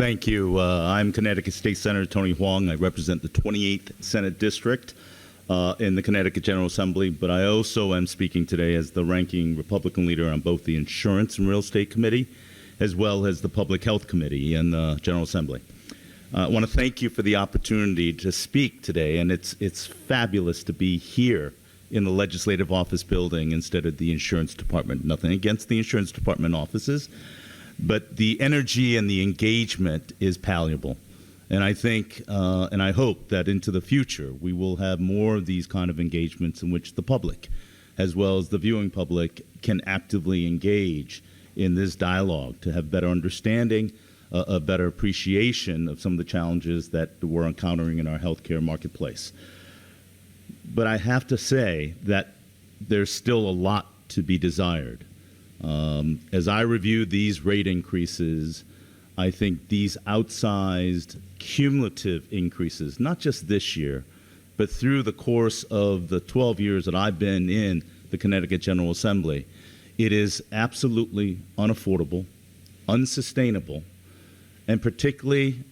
Thank you. I'm Connecticut State Senator Tony Hwang. I represent the 28th Senate District in the Connecticut General Assembly, but I also am speaking today as the ranking Republican leader on both the Insurance and Real Estate Committee, as well as the Public Health Committee in the General Assembly. I want to thank you for the opportunity to speak today, and it's fabulous to be here in the Legislative Office building instead of the Insurance Department. Nothing against the Insurance Department offices, but the energy and the engagement is palpable. And I think and I hope that into the future we will have more of these kind of engagements in which the public, as well as the viewing public, can actively engage in this dialogue to have better understanding, a better appreciation of some of the challenges that we're encountering in our healthcare marketplace. But I have to say that there's still a lot to be desired. As I review these rate increases, I think these outsized cumulative increases, not just this year, but through the course of the 12 years that I've been in the Connecticut General Assembly, it is absolutely unaffordable, unsustainable, and particularly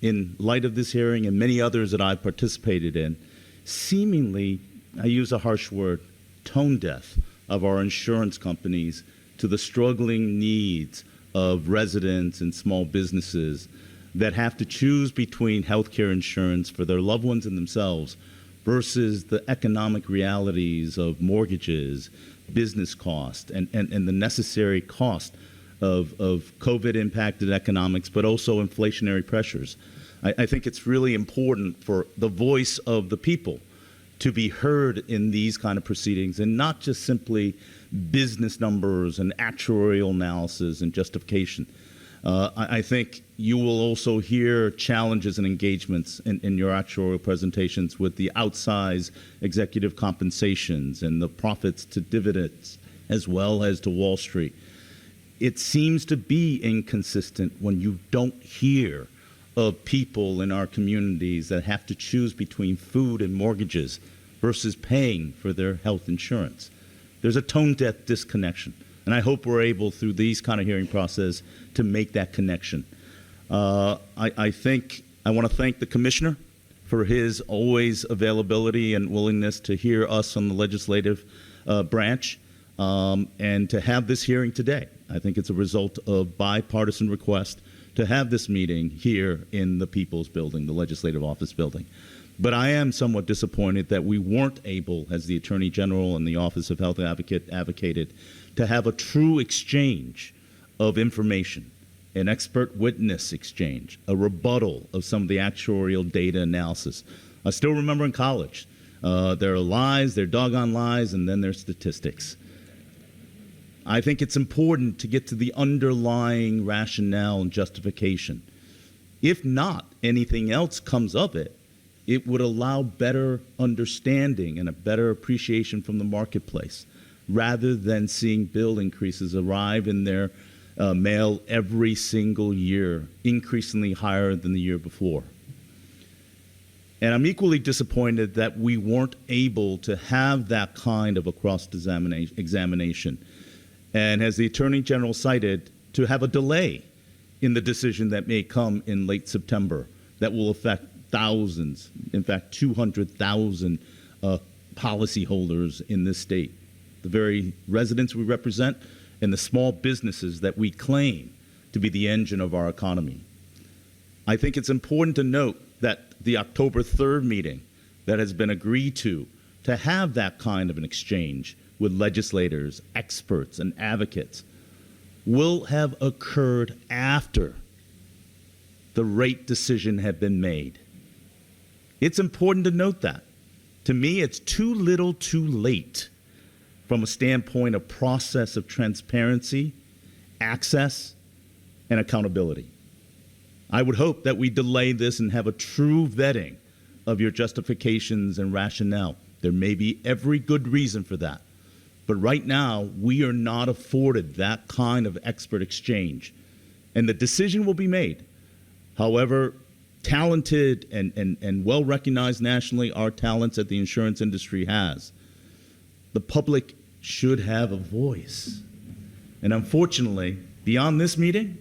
in light of this hearing and many others that I've participated in, seemingly, I use a harsh word, tone deaf of our insurance companies to the struggling needs of residents and small businesses that have to choose between healthcare insurance for their loved ones and themselves versus the economic realities of mortgages, business cost, and the necessary cost of COVID-impacted economics, but also inflationary pressures. I think it's really important for the voice of the people to be heard in these kind of proceedings and not just simply business numbers and actuarial analysis and justification. I think you will also hear challenges and engagements in your actuarial presentations with the outsized executive compensations and the profits to dividends as well as to Wall Street. It seems to be inconsistent when you don't hear of people in our communities that have to choose between food and mortgages versus paying for their health insurance. There's a tone-deaf disconnection, and I hope we're able, through these kind of hearing process, to make that connection. I think I want to thank the Commissioner for his always availability and willingness to hear us on the legislative branch and to have this hearing today. I think it's a result of bipartisan request to have this meeting here in the People's Building, the Legislative Office building. But I am somewhat disappointed that we weren't able, as the Attorney General and the Office of Health Advocate advocated, to have a true exchange of information, an expert witness exchange, a rebuttal of some of the actuarial data analysis. I still remember in college, there are lies, there are doggone lies, and then there's statistics. I think it's important to get to the underlying rationale and justification. If not anything else comes of it, it would allow better understanding and a better appreciation from the marketplace, rather than seeing bill increases arrive in their mail every single year, increasingly higher than the year before. And I'm equally disappointed that we weren't able to have that kind of a cross-examination. And as the Attorney General cited, to have a delay in the decision that may come in late September that will affect thousands, in fact 200,000 policyholders in this state, the very residents we represent and the small businesses that we claim to be the engine of our economy. I think it's important to note that the October 3rd meeting that has been agreed to have that kind of an exchange with legislators, experts, and advocates will have occurred after the rate decision had been made. It's important to note that. To me, it's too little too late from a standpoint of process of transparency, access, and accountability. I would hope that we delay this and have a true vetting of your justifications and rationale. There may be every good reason for that. But right now, we are not afforded that kind of expert exchange. And the decision will be made. However talented and well-recognized nationally our talents at the insurance industry has, the public should have a voice. And unfortunately, beyond this meeting,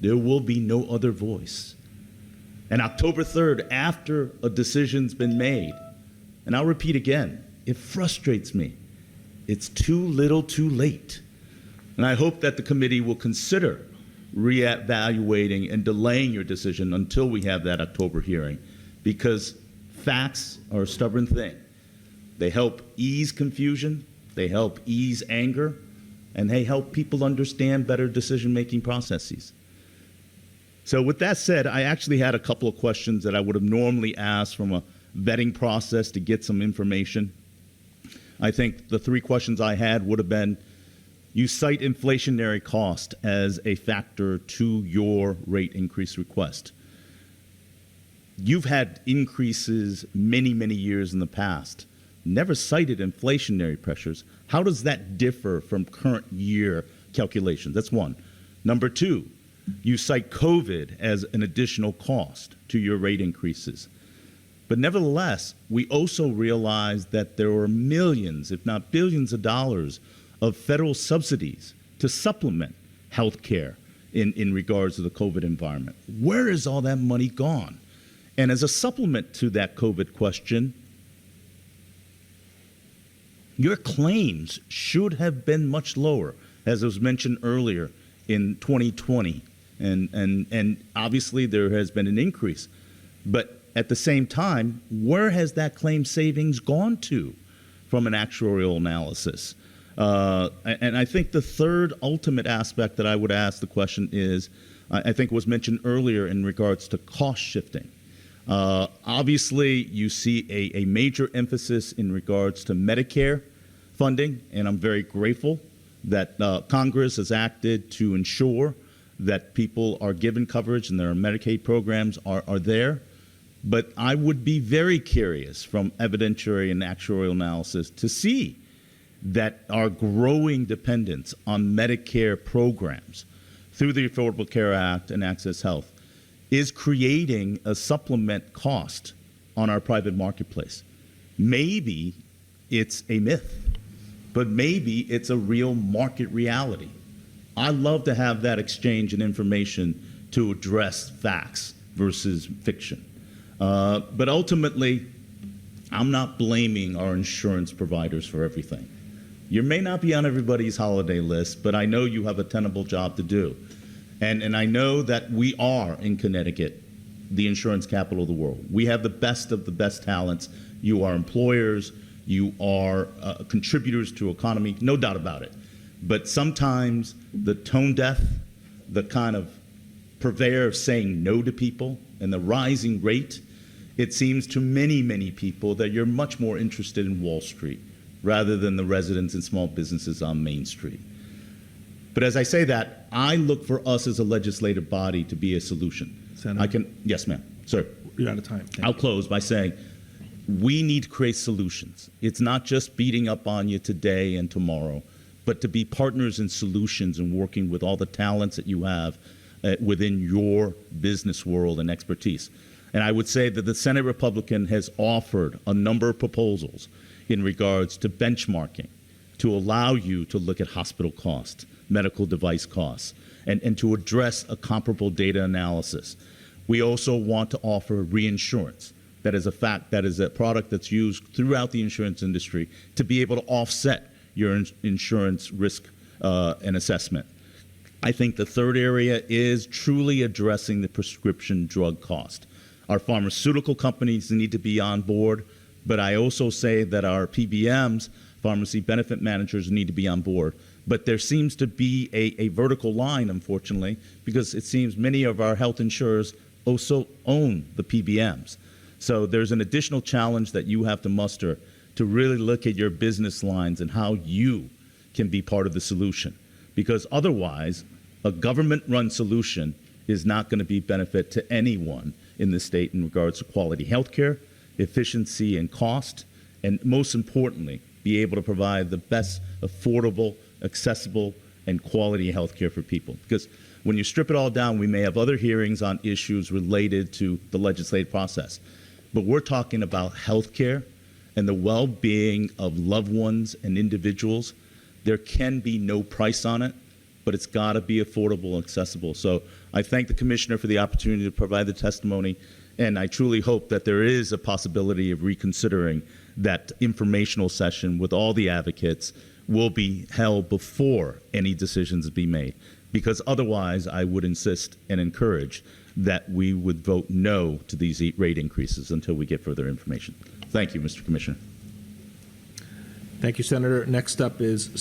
there will be no other voice. And October 3rd, after a decision's been made, and I'll repeat again, it frustrates me. It's too little too late. And I hope that the committee will consider reevaluating and delaying your decision until we have that October hearing, because facts are a stubborn thing. They help ease confusion, they help ease anger, and they help people understand better decision-making processes. So with that said, I actually had a couple of questions that I would have normally asked from a vetting process to get some information. I think the three questions I had would have been, you cite inflationary cost as a factor to your rate increase request. You've had increases many, many years in the past. Never cited inflationary pressures. How does that differ from current year calculations? That's one. Number two, you cite COVID as an additional cost to your rate increases. But nevertheless, we also realize that there were millions, if not billions of dollars of federal subsidies to supplement health care in regards to the COVID environment. Where is all that money gone? And as a supplement to that COVID question, your claims should have been much lower, as was mentioned earlier in 2020. And obviously there has been an increase. But at the same time, where has that claim savings gone to from an actuarial analysis? And I think the third ultimate aspect that I would ask the question is, I think was mentioned earlier in regards to cost shifting. Obviously, you see a major emphasis in regards to Medicare funding, and I'm very grateful that Congress has acted to ensure that people are given coverage and their Medicaid programs are there. But I would be very curious from evidentiary and actuarial analysis to see that our growing dependence on Medicare programs through the Affordable Care Act and Access Health is creating a supplement cost on our private marketplace. Maybe it's a myth, but maybe it's a real market reality. I love to have that exchange and information to address facts versus fiction. But ultimately, I'm not blaming our insurance providers for everything. You may not be on everybody's holiday list, but I know you have a tenable job to do. And I know that we are, in Connecticut, the insurance capital of the world. We have the best of the best talents. You are employers. You are contributors to economy, no doubt about it. But sometimes the tone deaf, the kind of purveyor of saying no to people, and the rising rate, it seems to many, many people that you're much more interested in Wall Street rather than the residents and small businesses on Main Street. But as I say that, I look for us as a legislative body to be a solution. Senator? Yes, ma'am. Sir. You're out of time. I'll close by saying we need to create solutions. It's not just beating up on you today and tomorrow, but to be partners in solutions and working with all the talents that you have within your business world and expertise. And I would say that the Senate Republican has offered a number of proposals in regards to benchmarking to allow you to look at hospital costs, medical device costs, and to address a comparable data analysis. We also want to offer reinsurance. That is a product that's used throughout the insurance industry to be able to offset your insurance risk and assessment. I think the third area is truly addressing the prescription drug cost. Our pharmaceutical companies need to be on board, but I also say that our PBMs, pharmacy benefit managers, need to be on board. But there seems to be a vertical line, unfortunately, because it seems many of our health insurers also own the PBMs. So there's an additional challenge that you have to muster to really look at your business lines and how you can be part of the solution. Because otherwise, a government-run solution is not going to be benefit to anyone in the state in regards to quality health care, efficiency and cost, and most importantly, be able to provide the best affordable, accessible, and quality health care for people. Because when you strip it all down, we may have other hearings on issues related to the legislative process. But we're talking about health care and the well-being of loved ones and individuals. There can be no price on it. but it's got to be affordable and accessible. So I thank the Commissioner for the opportunity to provide the testimony, and I truly hope that there is a possibility of reconsidering that informational session with all the advocates will be held before any decisions be made, because otherwise I would insist and encourage that we would vote no to these rate increases until we get further information. Thank you, Mr. Commissioner. Thank you, Senator. Next up is